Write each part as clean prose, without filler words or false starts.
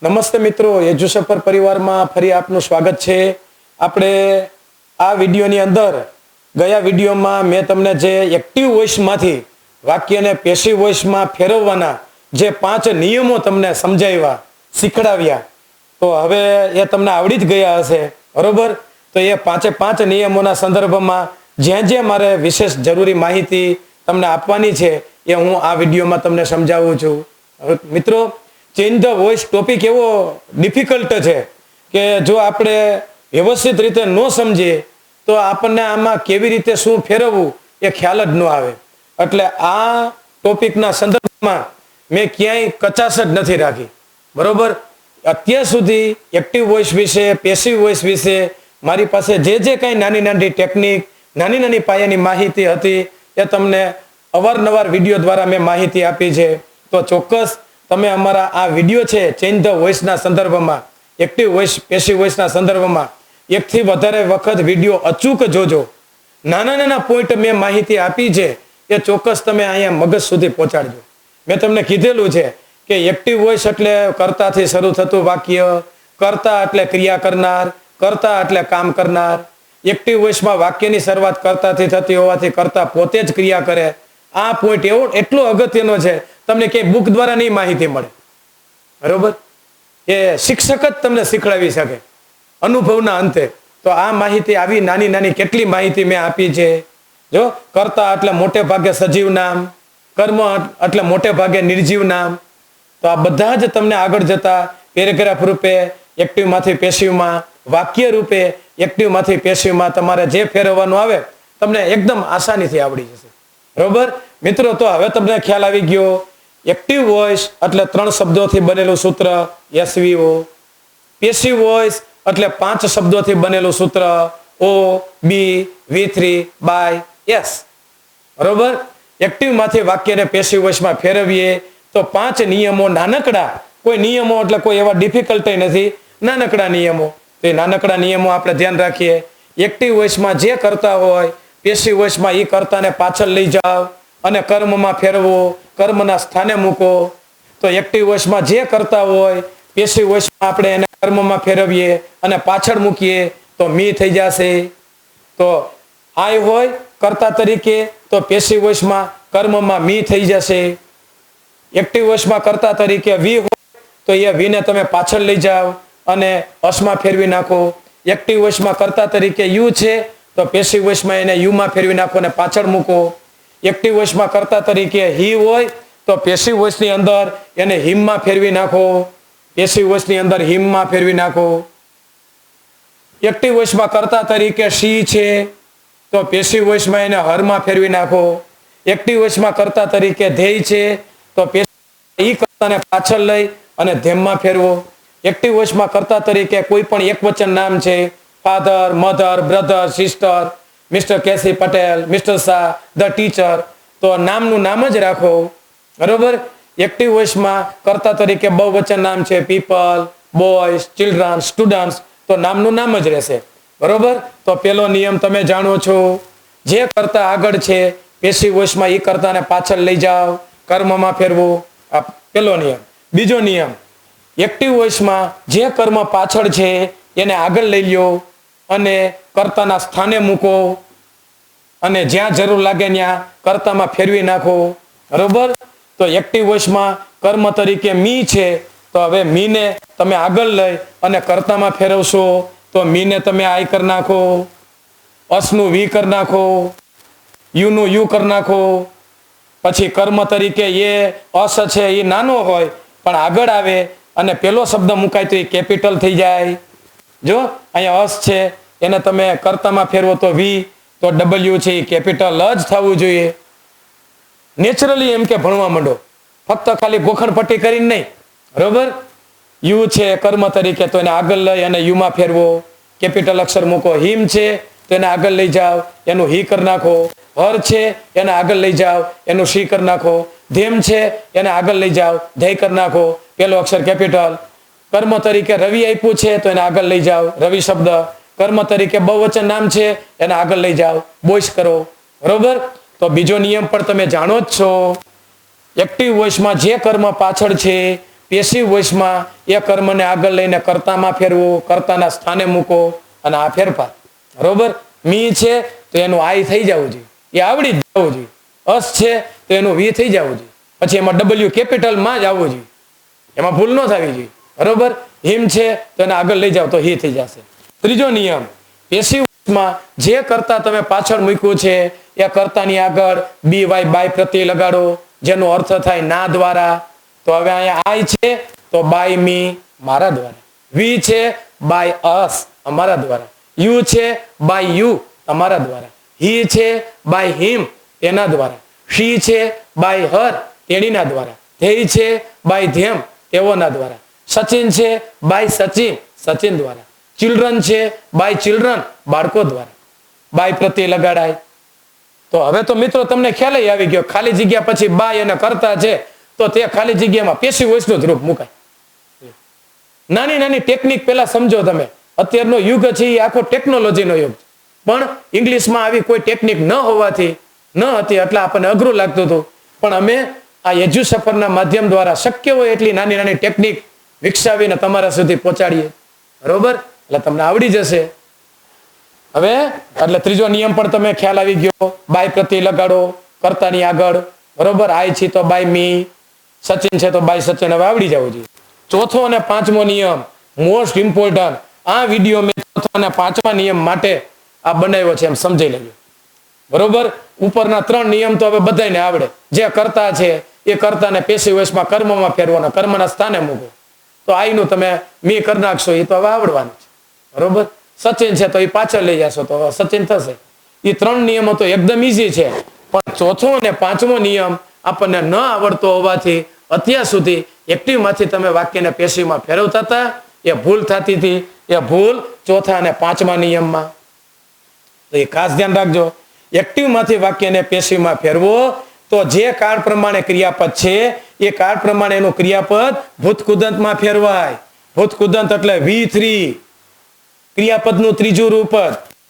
નમસ્તે મિત્રો, એજ્યુસફર પરિવારમાં ફરી આપનું સ્વાગત છે. આપણે આ વિડીયોની અંદર ગયા વિડીયોમાં મેં તમને જે એક્ટિવ વોઇસમાંથી વાક્યને પેસિવ વોઇસમાં ફેરવવાના જે 5 નિયમો તમને સમજાવ્યા, શીખડાવ્યા, તો હવે એ તમને આવડી જ ગયા હશે, બરોબર? તો એ 5 નિયમોના સંદર્ભમાં જ્યાં મારે વિશેષ જરૂરી માહિતી તમને આપવાની છે એ હું આ વિડીયોમાં તમને સમજાવું છું. હવે મિત્રો, ચેન્જ ધ વોઇસ ટોપિક એવો ડિફિકલ્ટ છે કે જો આપણે વ્યવસ્થિત રીતે ન સમજીએ તો આપણને આમાં કેવી રીતે શું ફેરવવું એ ખ્યાલ જ ન આવે. એટલે આ ટોપિકના સંદર્ભમાં મેં ક્યાંય કચાશ જ નથી રાખી, બરોબર? અત્યાર સુધી એક્ટિવ વોઇસ વિશે, પેસિવ વોઇસ વિશે મારી પાસે જે કાંઈ નાની ટેકનિક, નાની પાયાની માહિતી હતી એ તમને અવારનવાર વિડીયો દ્વારા મેં માહિતી આપી છે. તો ચોક્કસ તમે અમારા આ વિડીયો છે ચેન્જ ધ વોઇસના સંદર્ભમાં, એક્ટિવ વોઇસ પેસિવ વોઇસના સંદર્ભમાં એકથી વધારે વખત વિડીયો અચૂક જોજો. નાના પોઈન્ટ મેં માહિતી આપી છે એ ચોક્કસ તમે અહીંયા મગજ સુધી પહોંચાડજો. મેં તમને કીધેલું છે કે એક્ટિવ વોઇસ એટલે કર્તાથી શરૂ થતું વાક્ય, કર્તા એટલે ક્રિયા કરનાર, કર્તા એટલે કામ કરનાર. એક્ટિવ વોઇસમાં વાક્યની શરૂઆત કર્તાથી થતી હોવાથી કર્તા પોતે જ ક્રિયા કરે. આ પોઈન્ટ એટલો અગત્યનો છે, તમને ક્યાંય બુક દ્વારા નહીં માહિતી મળે, બરોબર? એ શિક્ષક જ તમને શીખડાવી શકે અનુભવના અંતે. તો આ માહિતી, આવી નાની કેટલી માહિતી મેં આપી છે. જો કર્તા એટલે મોટે ભાગે સજીવ નામ, કર્મ એટલે મોટે ભાગે નિર્જીવ નામ. તો આ બધા જ તમને આગળ જતા પેરેગ્રાફ રૂપે એક્ટિવમાંથી પેસિવમાં, વાક્ય રૂપે એક્ટિવમાંથી પેસિવમાં તમારે જે ફેરવવાનું આવે તમને એકદમ આસાનીથી આવડી જશે, બરોબર મિત્રો? તો હવે તમને ખ્યાલ આવી ગયો. એક્ટિવ વોઇસ એટલે 3 શબ્દોથી બનેલું સૂત્ર SVO. પેસિવ વોઇસ એટલે 5 શબ્દોથી બનેલું સૂત્ર O, B, V3 by S, બરોબર? એક્ટિવમાંથી વાક્યને પેસિવ વોઇસમાં ફેરવીએ તો 5 નિયમો, નાનકડા, કોઈ નિયમો એટલે કોઈ એવા ડિફિકલ્ટ નથી, નાનકડા નિયમો. તો એ નાનકડા નિયમો આપણે ધ્યાન રાખીએ. એક્ટિવ વોઇસમાં જે કરતા હોય પેસિવ વોઇસમાં એ કર્તાને પાછળ લઈ જાઓ અને કર્મમાં ફેરવો, કર્મના સ્થાને મૂકો. તો એક્ટિવ વોઇસમાં જે કરતા હોય પેસિવ વોઇસમાં આપણે એને કર્મમાં ફેરવીએ અને પાછળ મૂકીએ તો મી થઈ જશે. તો આય હોય કર્તા તરીકે તો પેસિવ વોઇસમાં કર્મમાં મી થઈ જશે. એક્ટિવ વોઇસમાં કર્તા તરીકે વી હોય તો એ વીને તમે પાછળ લઈ જાઓ અને અસમાં ફેરવી નાખો. એક્ટિવ વોઇસમાં કર્તા તરીકે યુ છે તો પેસિવ વોઇસમાં એને યુમાં ફેરવી નાખો અને પાછળ મૂકો. એક્ટિવ વોઇસમાં કર્તા તરીકે હી હોય તો પેસિવ વોઇસની અંદર એને હિમમાં ફેરવી નાખો, પેસિવ વોઇસની અંદર હિમમાં ફેરવી નાખો. એક્ટિવ વોઇસમાં કર્તા તરીકે શી છે તો પેસિવ વોઇસમાં એને હરમાં ફેરવી નાખો. એક્ટિવ વોઇસમાં કર્તા તરીકે ધ્યેય છે તો ઈ કર્તાને પાછળ લઈ અને ધેમમાં ફેરવો. એક્ટિવ વોઇસમાં કર્તા તરીકે કોઈ પણ એકવચન નામ છે, father, mother, brother, sister, mister KC Patel, mister Shah, the teacher, તો નામનું નામ જ રાખો, બરોબર? એક્ટિવ વોઇસમાં કર્તા તરીકે બહુવચન નામ છે, પીપલ, બોયઝ, ચિલ્ડ્રન, સ્ટુડન્ટ્સ, તો નામનું નામ જ રહેશે, બરોબર? તો પેલો નિયમ તમે જાણો છો, જે કર્તા આગળ છે પેસિવ વોઇસમાં એ કર્તાને પાછળ લઈ જાઓ, કર્મમાં ફેરવો. આ પેલો નિયમ. બીજો નિયમ, એક્ટિવ વોઇસમાં જે કર્મ પાછળ છે એને આગળ લઈ લ્યો અને કર્તાના સ્થાને મૂકો અને જ્યાં જરૂર લાગે ત્યાં કર્તામાં ફેરવી નાખો, બરોબર? તો એક્ટિવ વોઇસમાં કર્મ તરીકે મી છે તો હવે મીને તમે આગળ લઈ અને કર્તામાં ફેરવશો તો મીને તમે આઈ કરી નાખો, અસનું વી કરી નાખો, યુનું યુ કરી નાખો. પછી કર્મ તરીકે એ અસ છે એ નાનો હોય પણ આગળ આવે અને પેલો શબ્દ મુકાય તો એ કેપિટલ થઈ જાય. જો અહીંયા અસ છે એને તમે કર્તામાં ફેરવો તો વી, તો ડબલ્યુ છે એ કેપિટલ જ થવું જોઈએ. નેચરલી એમ કે ભણવા માંડો, ફક્ત ખાલી ગોખણ પટ્ટી કરીને નહીં, બરોબર? યુ છે કર્મ તરીકે તો એને આગળ લઈ અને યુમાં ફેરવો, કેપિટલ અક્ષર મૂકો. હિમ છે તો એને આગળ લઈ જાઓ, એનું હી કરી નાખો. હર છે એને આગળ લઈ જાઓ, એનું શી કરી નાખો. ધેમ છે એને આગળ લઈ જાઓ, ધ્યેય કરી નાખો, પેલો અક્ષર કેપિટલ. કર્મ તરીકે રવિ આપ્યું છે તો એને આગળ લઈ જાઓ, રવિ શબ્દ. કર્મ તરીકે બહુવચન નામ છે એને આગળ લઈ જાઓ, બોયસ કરો, બરોબર? તો બીજો નિયમ પણ તમે જાણો જ છો. એક્ટિવ વોઇસમાં જે કર્મ પાછળ છે પેસિવ વોઇસમાં એ કર્મને આગળ લઈને કર્તામાં ફેરવું, કર્તાના સ્થાને મૂકો અને આ ફેરફાર. બરોબર. મી છે તો એનું આઈ થઈ જવું જોઈએ, એ આવડી જ જવું જોઈએ. અસ છે તો એનું વી થઈ જવું જોઈએ, પછી એમાં ડબલ્યુ કેપિટલમાં જ આવવું જોઈએ, એમાં ભૂલ ન થવી જોઈએ. બરોબર. હિમ છે તો એને આગળ લઈ જાવ તો હી થઈ જશે. ત્રીજો નિયમ, પેસિવ વોઇસમાં જે કર્તા તમે પાછળ મૂક્યું છે એ કર્તાની આગળ બી વાય બાય પ્રત્યય લગાડો, જેનો અર્થ થાય ના દ્વારા. તો હવે અહીંયા આઈ છે તો બાય મી, મારા દ્વારા. વી છે બાય અસ, અમારા દ્વારા. યુ છે બાય યુ, અમારા દ્વારા. હી છે બાય હિમ, એના દ્વારા. શી છે બાય હર, તેણીના દ્વારા. ધેય છે બાય ધેમ, તેઓના દ્વારા. સચિન છે બાય સચિન, સચિન દ્વારા. ચિલ્ડ્રન છે બાય ચિલ્ડ્રન, બાળકો દ્વારા. બાય પ્રત્યય લગાડાય. તો હવે તો મિત્રો તમને ખ્યાલ આવી ગયો, ખાલી જગ્યા પછી બાય અને કરતા છે તો તે ખાલી જગ્યામાં પેસિવ વોઇસનું જ રૂપ મુકાય. નાની નાની ટેકનિક પેલા સમજો તમે. અત્યારનો યુગ છે એ આખો ટેકનોલોજીનો યુગ, પણ ઇંગ્લિશમાં આવી કોઈ ટેકનિક ન હોવાથી ન હતી એટલે આપણને અઘરું લાગતું હતું. પણ અમે આ એજ્યુસફરના માધ્યમ દ્વારા શક્ય હોય એટલી નાની નાની ટેકનિક વિકસાવીને તમારા સુધી પહોંચાડીએ. બરોબર. એટલે તમને આવડી જશે. હવે એટલે ત્રીજો નિયમ પણ તમે ખ્યાલ આવી ગયો. બાય પ્રત્યય લગાડો કર્તાની આગળ. બરોબર. આઈ છે તો બાય મી, સચિન છે તો બાય સચિન. હવે આવડી જવું જોઈએ. ચોથો અને પાંચમો નિયમ મોસ્ટ ઇમ્પોર્ટન્ટ. આ વિડીયો મેં ચોથા અને પાંચમા નિયમ માટે આ બનાવ્યો છે, એમ સમજી લેજો. બરોબર. ઉપરના 3 નિયમ તો હવે બધાને આવડે. જે કરતા છે એ કર્તાને પેસિવ વોઇસમાં કર્મમાં ફેરવાનો, કર્મના સ્થાને મૂકો. તો આઈનું તમે મી કરી નાખશો, એ તો હવે આવડવાનું છે. બરોબર. સચિન છે તો એ પાછળ લઈ જશો તો સચિન થશે. એ 3 નિયમો તો એકદમ ઈઝી છે, પણ ચોથો અને પાંચમો નિયમ આપણને ન આવડતો હોવાથી અત્યાર સુધી એક્ટિવમાંથી તમે વાક્યને પેસિવમાં ફેરવતા હતા, એ ભૂલ થતી હતી. એ ભૂલ ચોથા અને પાંચમા નિયમમાં. તો એ ખાસ ધ્યાન રાખજો. એક્ટિવમાંથી વાક્યને પેસિવમાં ફેરવો તો જે કાળ પ્રમાણે ક્રિયાપદ છે એ કાળ પ્રમાણે એનું ક્રિયાપદ ભૂતકૃદંતમાં ફેરવાય. ભૂતકૃદંત એટલે V3, ક્રિયાપદનું ત્રીજું રૂપ.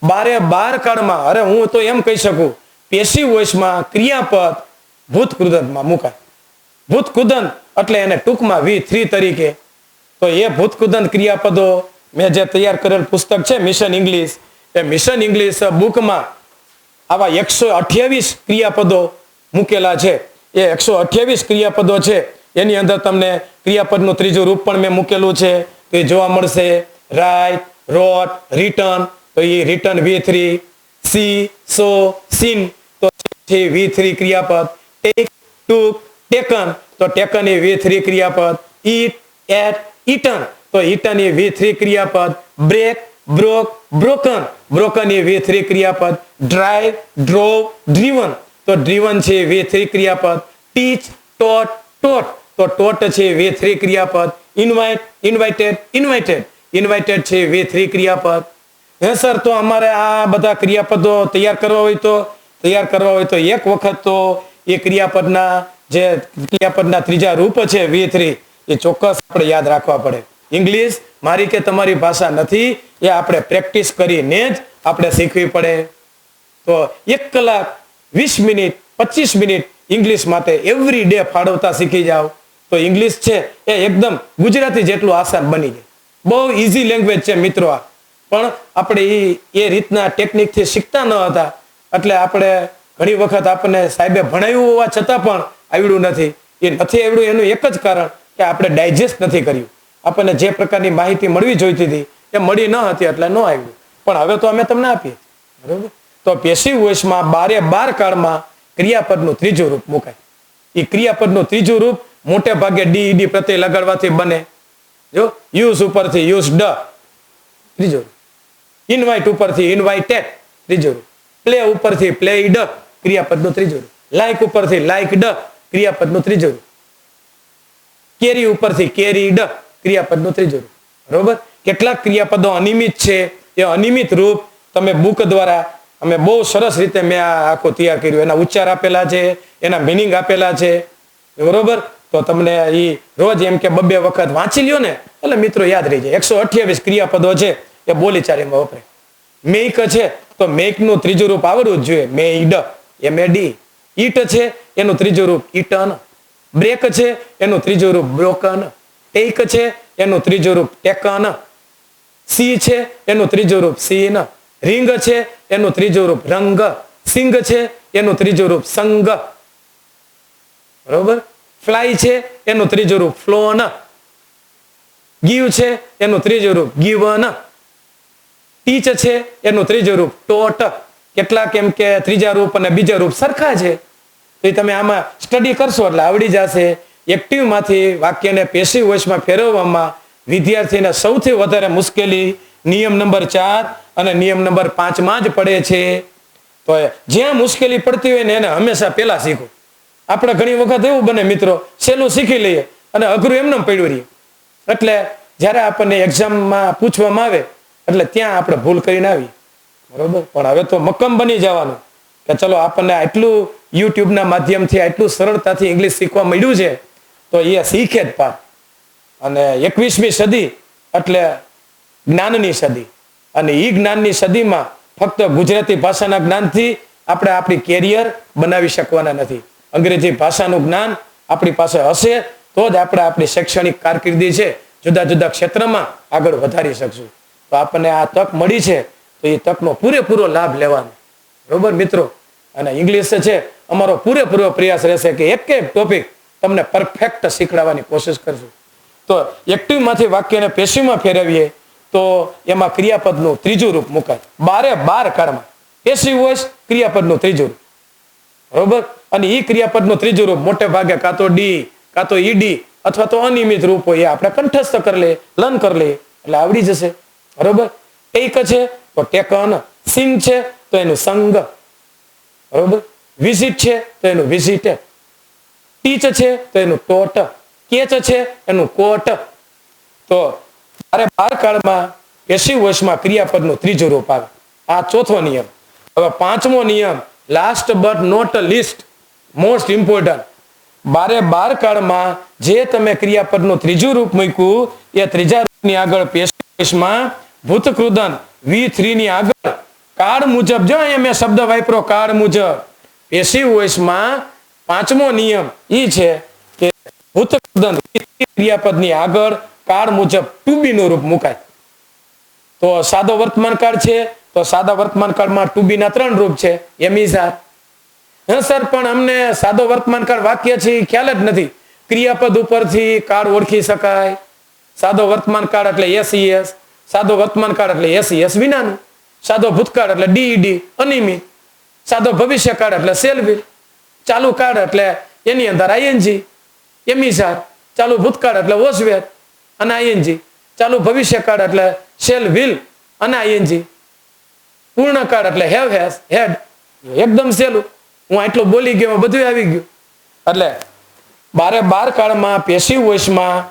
12 કાળમાં, અરે હું તો એમ કહી શકું, પેસિવ વોઇસમાં ક્રિયાપદ ભૂતકૃદંતમાં મુકાય. ભૂતકૃદંત એટલે એને ટૂંકમાં V3 તરીકે. તો એ ભૂતકૃદંત ક્રિયાપદો મેં જે તૈયાર કરેલ પુસ્તક છે મિશન ઇંગ્લિશ, એ મિશન ઇંગ્લિશ બુકમાં આવા 128 ક્રિયાપદો મૂકેલા છે. એ 128 ક્રિયાપદો છે એની અંદર તમને ક્રિયાપદનું ત્રીજું રૂપ પણ મેં મૂકેલું છે. તો એ જોવા મળશે. રાઇટ, રોટ, રિટર્ન, તો એ રિટર્ન V3. સી, સો, સીન, તો છે V3 ક્રિયાપદ. ટેક, ટુક, ટેકન, તો ટેકન એ V3 ક્રિયાપદ. ઈટ, એટ, ઈટન, તો ઈટન એ V3 ક્રિયાપદ. બ્રેક, બ્રોક, બ્રોકન, બ્રોકન એ V3 ક્રિયાપદ. ડ્રાઈવ, ડ્રોવ, ડ્રીવન, તો ડ્રીવન છે V3 ક્રિયાપદ. ટીચ, ટોટ, ટોટ, તો ટોટ છે V3 ક્રિયાપદ. ઇન્વાઇટ, ઇન્વાઇટેડ, ઇન્વાઇટેડ, ઇન્વાઇટેડ છે V3 ક્રિયાપદ. હે સર, તો અમારે આ બધા ક્રિયાપદો તૈયાર કરવા હોય તો એક વખત તો એ ક્રિયાપદના ત્રીજા રૂપ છે V3, એ ચોક્કસ આપણે યાદ રાખવા પડે. ઇંગ્લિશ મારી કે તમારી ભાષા નથી, એ આપણે પ્રેક્ટિસ કરીને જ આપણે શીખવી પડે. તો 1 કલાક 20 મિનિટ 25 મિનિટ ઇંગ્લિશ માટે એવરી ડે ફાળવતા શીખી જાઓ તો ઇંગ્લિશ છે એ એકદમ ગુજરાતી જેટલું આસાન બની જાય. બહુ ઈઝી લેંગ્વેજ છે મિત્રો આ, પણ આપણે એ રીતના ટેકનિકથી શીખતા ન હતા એટલે આપણે ઘણી વખત આપણને સાહેબે ભણાવ્યું હોવા છતાં પણ આવડ્યું નથી. એ નથી આવડ્યું એનું એક જ કારણ કે આપણે ડાયજેસ્ટ નથી કર્યું. આપણને જે પ્રકારની માહિતી મળવી જોઈતી હતી એ મળી ન હતી એટલે ન આવ્યું, પણ હવે તો અમે તમને આપીએ. બરોબર. તો પેસિવ વોઇસમાં 12 કાળમાં ક્રિયાપદનું ત્રીજું રૂપ મુકાય. એ ક્રિયાપદનું ત્રીજું રૂપ મોટે ભાગે ડી પ્રત્યય લગાડવાથી બને. જો યુઝ ઉપરથી યુઝડ, ત્રીજું રૂપ. ઇન્વાઇટ ઉપરથી ઇન્વાઇટેડ, ત્રીજું રૂપ. પ્લે ઉપરથી પ્લેઇડ, ક્રિયાપદનું ત્રીજું રૂપ. લાઇક ઉપરથી લાઇકડ, ક્રિયાપદનું ત્રીજું રૂપ. કેરી ઉપરથી કેરીડ, ક્રિયાપદનું ત્રીજું રૂપ. બરોબર. કેટલાક ક્રિયાપદો અનિયમિત છે, એ અનિયમિત રૂપ તમે બુક દ્વારા અમે બહુ સરસ રીતે મેં આ આખું તૈયાર કર્યું. એના ઉચ્ચાર આપેલા છે, એના મિનિંગ આપેલા છે. બરોબર. તો તમને એ રોજ એમ કે 2 વખત વાંચી લ્યો ને એટલે મિત્રો યાદ રહી જાય. 128 ક્રિયાપદો છે એ બોલીચારીમાં વપરાય. મેક છે તો મેકનું ત્રીજું રૂપ આવડવું જ જોઈએ. Made, MAD. ઈટ છે એનું ત્રીજું રૂપ ઈટન. બ્રેક છે એનું ત્રીજું રૂપ બ્રોકન. ટેક છે એનું ત્રીજું રૂપ ટેકન, સી છે એનું ત્રીજું રૂપ સીન, રીંગ છે એનું ત્રીજું રૂપ રંગ, સિંગ છે એનું ત્રીજું રૂપ સંગ, બરોબર. ફ્લાય છે એનું ત્રીજું રૂપ ફ્લોન, ગીવ છે એનું ત્રીજું રૂપ ગીવન, ટીચ છે એનું ત્રીજું રૂપ ટોટ. કેટલાક એમ કે ત્રીજા રૂપ અને બીજા રૂપ સરખા છે, તો તમે આમાં સ્ટડી કરશો એટલે આવડી જશે. એક્ટિવ માંથી વાક્યને પેસિવ વોઇસમાં ફેરવવામાં વિદ્યાર્થીને સૌથી વધારે મુશ્કેલી નિયમ નંબર 4 અને નિયમ નંબર 5 માં જ પડે છે. તો જ્યાં મુશ્કેલી પડતી હોય ને એને હંમેશા પહેલા શીખો. આપણે ઘણી વખત એવું બને મિત્રો, સહેલું શીખી લઈએ અને અઘરું એમને પડ્યું રહીએ, એટલે જ્યારે આપણને એક્ઝામમાં પૂછવામાં આવે એટલે ત્યાં આપણે ભૂલ કરીને આવીએ, બરોબર. પણ હવે તો મક્કમ બની જવાનું કે ચલો આપણને આટલું યુટ્યુબના માધ્યમથી આટલું સરળતાથી ઇંગ્લિશ શીખવા મળ્યું છે, તો એ શીખે જ પાર. અને 21મી સદી એટલે જ્ઞાનની સદી, અને એ જ્ઞાનની સદીમાં ફક્ત ગુજરાતી ભાષાના જ્ઞાનથી આપણે આપણી કેરિયર બનાવી શકવાના નથી. અંગ્રેજી ભાષાનું જ્ઞાન આપણી પાસે હશે તો જ આપણે આપણી શૈક્ષણિક કારકિર્દી છે જુદા જુદા ક્ષેત્રમાં આગળ વધારી શકશું. તો આપણને આ તક મળી છે તો એ તકનો પૂરેપૂરો લાભ લેવાનો, બરોબર મિત્રો. અને ઇંગ્લિશ છે અમારો પૂરેપૂરો પ્રયાસ રહેશે કે એક ટોપિક તમને પરફેક્ટ શીખડાવવાની કોશિશ કરશું. તો એક્ટિવ માંથી વાક્યને પેસિવમાં ફેરવીએ તો એમાં ક્રિયાપદનું ત્રીજું રૂપ મુકાય. 12 કાળમાં પેસિવ વોઇસ ક્રિયાપદનું ત્રીજું રૂપ, બરોબર. અને એ ક્રિયાપદનું ત્રીજું રૂપ મોટે ભાગે કાં તો ડી, કાં તો ઈડી અથવા તો અનિયમિત રૂપ હોય એ આપણે કંઠસ્થ કરી લઈએ, લર્ન કરી લઈએ એટલે આવડી જશે, બરોબર. ટેક છે તો ટેકન, સિંગ છે તો એનું સંગ, બરોબર. વિઝિટ છે તો એનું વિઝિટેડ, ટીચ છે તો એનું ટોટ, કેચ છે એનું કોટ. તો 12 કાળમાં પેસિવ વોઇસમાં ક્રિયાપદનું ત્રીજું રૂપ આવે. આ ચોથો નિયમ. હવે 5મો નિયમ, last but not least, most important. 12 કાળમાં જે તમે ક્રિયાપદનું ત્રીજું રૂપ મૂક્યું એ ત્રીજા રૂપની આગળ પેસિવ વોઇસમાં ભૂતકૃદન V3 ની આગળ કાળ મુજબ, જો અહીંયા મેં શબ્દ વાપરો કાળ મુજબ. પેસિવ વોઇસમાં 5મો નિયમ ઈ છે કે ભૂતકૃદન ક્રિયાપદની આગળ કાળ મુજબ ટુ બી નું રૂપ મુકાય. તો સાદો વર્તમાન કાળ છે તો સાદા વર્તમાન કાળમાં ટુ બી ના 3 રૂપ છે, એમ ઇઝ આર. હા સર, પણ અમને સાદો વર્તમાન કાળ વાક્ય છે ખ્યાલ જ નથી, ક્રિયાપદ ઉપરથી કાળ ઓળખી શકાય. સાદો વર્તમાન કાળ એટલે એસ, સાદો વર્તમાન કાળ એટલે એસ વિનાનું, સાદો ભૂતકાળ એટલે ડી અનિયમિત, સાદો ભવિષ્ય કાળ એટલે શેલ વિલ, ચાલુ કાળ એટલે એની અંદર આઈએનજી, એમ ઇઝ આર. ચાલુ ભૂતકાળ એટલે વોઝ વેર અને આઈએનજી, ચાલુ ભવિષ્ય કાળ એટલે શેલ વિલ અને આઈએનજી, પૂર્ણ કાળ એટલે હેવ હેઝ હેડ. એકદમ સહેલું, હું આટલું બોલી ગયો, બધું આવી ગયું. એટલે 12 કાળમાં પેસિવ વોઇસમાં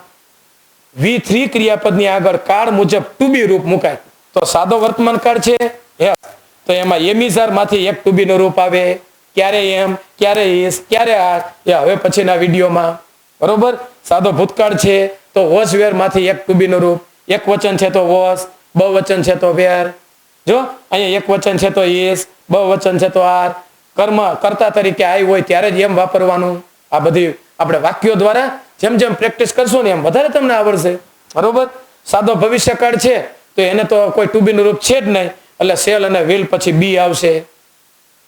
V3 ક્રિયાપદની આગળ કાળ મુજબ ટુ બી રૂપ મુકાય. તો સાદો વર્તમાન કાળ છે તો એમાં એમ ઇઝ આર માંથી એક ટુ બી નું રૂપ આવે. ક્યારે એમ, ક્યારે ઇઝ, ક્યારે આર, એ હવે પછીના વિડીયોમાં, બરોબર. સાદો ભૂતકાળ છે તો વોઝ વેર માંથી એક ટુ બી નું રૂપ, એક વચન છે તો વોઝ, બહુવચન છે તો વેર. જો અહીંયા એક વચન છે તો ઇઝ, બહુવચન છે તો આર, કર્મ કર્તા તરીકે આઈ હોય ત્યારે જ એમ વાપરવાનું. આ બધી આપણે વાક્યો દ્વારા જેમ જેમ પ્રેક્ટિસ કરશો ને એમ વધારે તમને આવડશે, બરોબર. સાદો ભવિષ્યકાળ છે તો એને તો કોઈ ટુ બી નું રૂપ છે જ નહીં, એટલે શેલ અને વિલ પછી બી આવશે,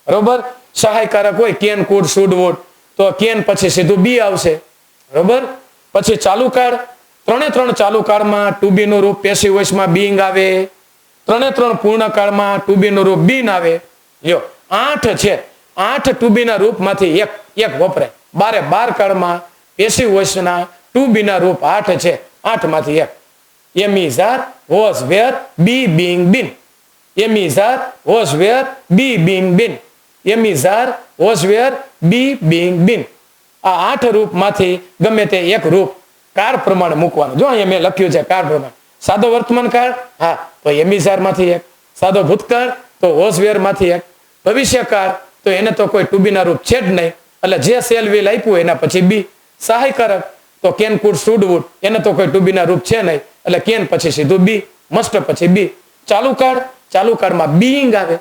બરોબર. સહાયકારક હોય કેન, કુડ, શુડ, વુડ, તો કેન પછી સીધું બી આવશે, બરોબર. પછી ચાલુ કાળ, 3 ચાલુ કાળમાં ટુ બી નું રૂપ પેસિવ વોઇસમાં બીઇંગ આવે. 3 પૂર્ણ કાળમાં ટુ બી નું રૂપ બીન આવે. લ્યો 8 છે, 8 ટુ બી ના રૂપમાંથી એક વપરાય. 12 કાળમાં પેસિવ વોઇસના ટુ બી ના રૂપ 8 છે, 8 માંથી એક. Am is are, was were, be being been. Am is are, was were, be being been. Am is are, was were, be being been. આ 8 રૂપમાંથી ગમે તે એક રૂપ કાળ પ્રમાણે મૂકવાનું. જો અહીંયા મેં લખ્યું છે કાળ પ્રમાણે. સાદો વર્તમાન કાળ, હા, તો એમ ઇઝ આર માંથી એક. સાદો ભૂતકાળ તો વોઝ વેર માંથી એક. ભવિષ્યકાળ તો એને તો કોઈ ટુ બી ના રૂપ છે જ નહીં, એટલે જે સેલ વિલ આપ્યું એના પછી બી. સહાયકારક તો કેન, કુડ, શુડ, વુડ, એને તો કોઈ ટુ બી ના રૂપ છે નહીં, એટલે કેન પછી સીધું બી, મસ્ટ પછી બી. ચાલુ કાળમાં બીઇંગ આવે.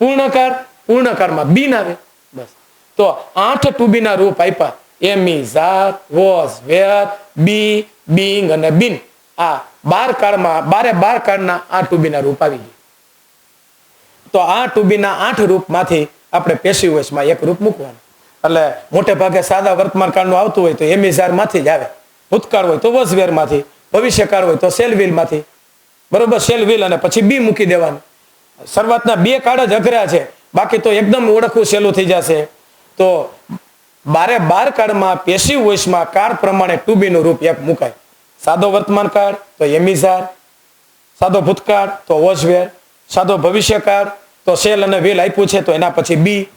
પૂર્ણ કાળમાં બીન આવે. બસ. તો 8 ટુ બી ના રૂપ આપ્યા એમી, ઝાર, વોઝ, વેર, બી, બીંગ અને બીન. આ 12 કાળમાં 12 કાળના આ ટુ બી ના રૂપ આવી ગયા. તો આ ટુ બી ના 8 રૂપમાંથી આપણે પેસિવ વોઇસમાં એક રૂપ મૂકવાનું. એટલે મોટે ભાગે સાદા વર્તમાન કાળનું આવતું હોય તો એમી, ઝાર માંથી જ આવે. ભૂતકાળ હોય તો વોઝ, વેર માંથી, ભવિષ્યકાળ હોય તો શેલ, વિલ માંથી. બરોબર, શેલ, વિલ અને પછી બી મૂકી દેવાનું. શરૂઆતના 2 કાળ જ અઘરા છે, બાકી તો એકદમ ઓળખવું સહેલું થઈ જશે. તો 12 કાળમાં પેસિવ વોઇસમાં કાળ પ્રમાણે ટુ બી નું રૂપ એક મુકાય. સાદો વર્તમાન કાળ તો એમિઝાર, સાદો ભૂતકાળ તો વોઝ, વેર, સાદો ભવિષ્યકાળ તો શેલ અને વિલ આપ્યું છે તો એના પછી બી,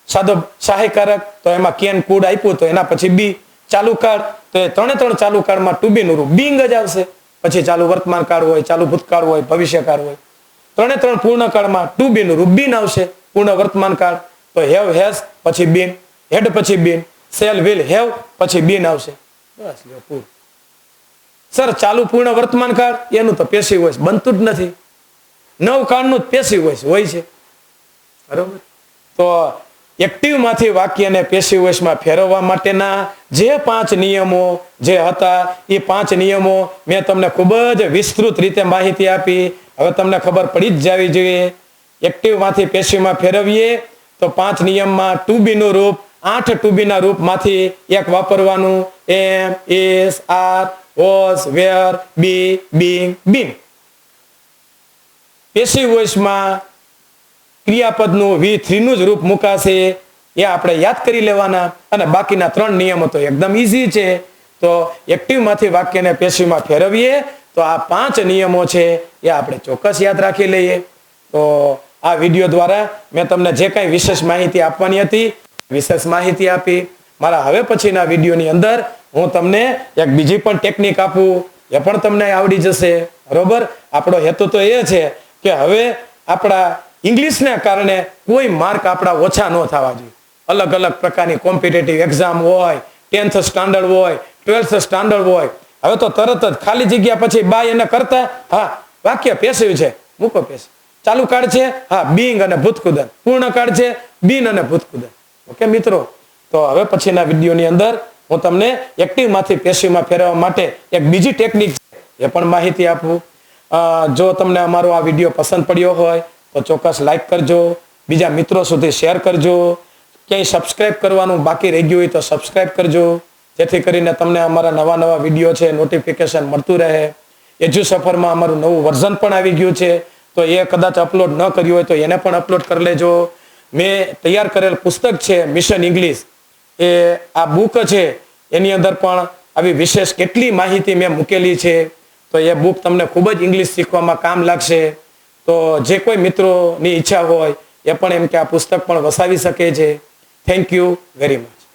સાદો સહાયકારક તો એમાં કેન, કુડ આપ્યું તો એના પછી બી, ચાલુ કાળ તો એ 3 ચાલુ કાળમાં ટુ બી નું રૂપ બીંગ જ આવશે. પછી ચાલુ વર્તમાન કાળ હોય, ચાલુ ભૂતકાળ હોય, ભવિષ્યકાળ હોય, 3 પૂર્ણ કાળમાં ટુ બી નું રૂપ બીન આવશે. પૂર્ણ વર્તમાન કાળ તો હેવ, હેઝ પછી બીન, હેડ પછી બીન, શેલ, વિલ, હેવ પછી બીન આવશે. બસ લ્યો પૂરું. સર ચાલુ પૂર્ણ વર્તમાન કાળ એનું તો પેસિવ વોઇસ બનતું જ નથી. 9 કાળનું જ પેસિવ વોઇસ હોય છે. બરોબર. તો એક્ટિવ માંથી વાક્યને પેસિવ વોઇસમાં ફેરવવા માટેના જે 5 નિયમો જે હતા એ 5 નિયમો મેં તમને ખૂબ જ વિસ્તૃત રીતે માહિતી આપી. હવે તમને ખબર પડી જ જવી જોઈએ. એક્ટિવ માંથી પેસિવમાં ફેરવીએ તો 5 નિયમમાં ટુ બી નું રૂપ 8 ટુ બી ના રૂપમાંથી એક વાપરવાનું. Am, is, are, was, were, be, being, been. Passive વોઇસમાં ક્રિયાપદનું V3 નું જ રૂપ મુકાશે. એ આપણે યાદ કરી લેવાના અને બાકીના 3 નિયમો તો એકદમ ઈઝી છે. તો એક્ટિવ માંથી વાક્યને પેસિવમાં ફેરવીએ તો આ 5 નિયમો છે એ આપણે ચોક્કસ યાદ રાખી લઈએ. તો આ વિડીયો દ્વારા મેં તમને જે કંઈ વિશેષ માહિતી આપવાની હતી વિશેષ માહિતી આપી. મારા હવે પછીના વિડીયોની અંદર હું તમને એક બીજી પણ ટેકનિક આપું, એ પણ તમને આવડી જશે. બરોબર. આપણો હેતુ તો એ છે કે હવે આપણા ઇંગ્લિશને કારણે કોઈ માર્ક આપણા ઓછા ન થવા જોઈએ. અલગ અલગ પ્રકારની કોમ્પિટિટિવ એક્ઝામ હોય, 10th સ્ટાન્ડર્ડ હોય, 12th સ્ટાન્ડર્ડ હોય, હવે તો તરત જ ખાલી જગ્યા પછી બાય એને કરતા હા વાક્ય પેસિવ છે મૂકો પેસિવ. ચાલુ કાળ છે હા બીંગ અને ભૂતકુદન. પૂર્ણ કાળ છે બીન અને ભૂતકુદન. ઓકે મિત્રો. તો હવે પછીના વિડીયોની અંદર હું તમને એક્ટિવ માંથી પેસિવમાં ફેરવવા માટે એક બીજી ટેકનિક છે એ પણ માહિતી આપું. જો તમને અમારો આ વિડીયો પસંદ પડ્યો હોય તો ચોક્કસ લાઈક કરજો, બીજા મિત્રો સુધી શેર કરજો. ક્યાંય સબસ્ક્રાઇબ કરવાનું બાકી રહી ગયું હોય તો સબસ્ક્રાઇબ કરજો, જેથી કરીને તમને અમારા નવા વિડીયો છે નોટિફિકેશન મળતું રહે. એજ્યુ સફરમાં અમારું નવું વર્ઝન પણ આવી ગયું છે, તો એ કદાચ અપલોડ ન કર્યું હોય તો એને પણ અપલોડ કરી લેજો. મેં તૈયાર કરેલ પુસ્તક છે મિશન ઇંગ્લિશ, એ આ બુક છે એની અંદર પણ આવી વિશેષ કેટલી માહિતી મેં મૂકેલી છે. તો એ બુક તમને ખૂબ જ ઇંગ્લિશ શીખવામાં કામ લાગશે. તો જે કોઈ મિત્રોની ઈચ્છા હોય એ પણ એમ કે આ પુસ્તક પણ વસાવી શકે છે. Thank you very much.